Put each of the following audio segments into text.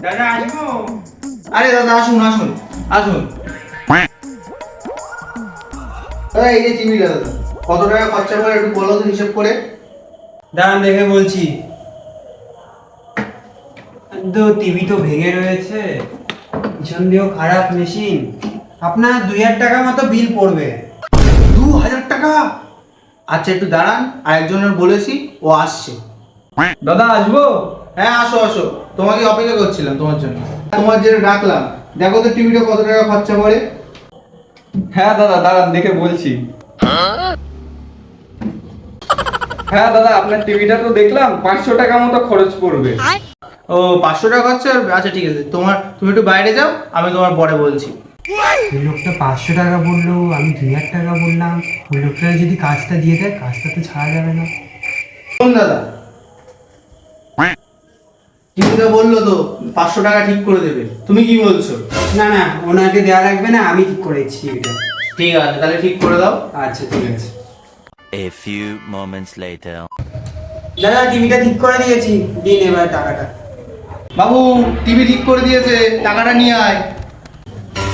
দাদা আসবো? আরে দাদা আসুন আসুন আসুন। দাদা এই যে টিভিটা দাদা, কত টাকা খরচা করে একটু বলো তো হিসেব করে। দাঁড়ান দেখে বলছি। তো টিভি তো ভেঙে রয়েছে, পিছন দিয়েও খারাপ মেশিন। আপনার 2000 টাকা মতো বিল পড়বে। 2000 টাকা? আচ্ছা একটু দাঁড়ান, আরেকজনের বলেছি, ও আসছে। দাদা আসবো? হ্যাঁ আসো আসো, তোমাকে অপেক্ষা করছিলাম তোমার জন্য। তোমার যে ডাকলাম, দেখো তো টিভিটা কত টাকা খরচা করে। হ্যাঁ দাদা দাঁড়ান দেখে বলছি। হ্যাঁ দাদা আপনার টিভিটা তো দেখলাম 500 টাকা মতো খরচ পড়বে। ও 500 টাকা খরচা হবে? আচ্ছা ঠিক আছে, তুমি একটু বাইরে যাও, আমি তোমার পরে বলছি। ওই লোকটা 500 টাকা বললো, আমি 2000 টাকা বললাম। ওই লোকটা যদি কাজটা দিয়ে দেয়, কাজটা তো ছাড়া যাবে না। শোন দাদা, টিভিটা বললো তো 500 টাকা ঠিক করে দেবে, তুমি কি বলছো? না না, ওনাকে দেওয়া লাগবে না, আমি ঠিক করেছি এটা। ঠিক আছে তাহলে ঠিক করে দাও। আচ্ছা ঠিক আছে। A few moments later. দাদা টিভিটা ঠিক করে দিয়েছি, দিন এবার টাকাটা। বাবু টিভি ঠিক করে দিয়েছে, টাকাটা নিয়ে আয়।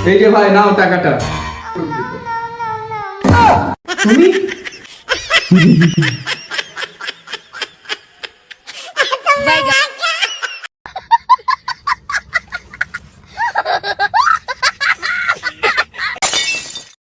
এই যে ভাই নাও টাকাটা। তুমি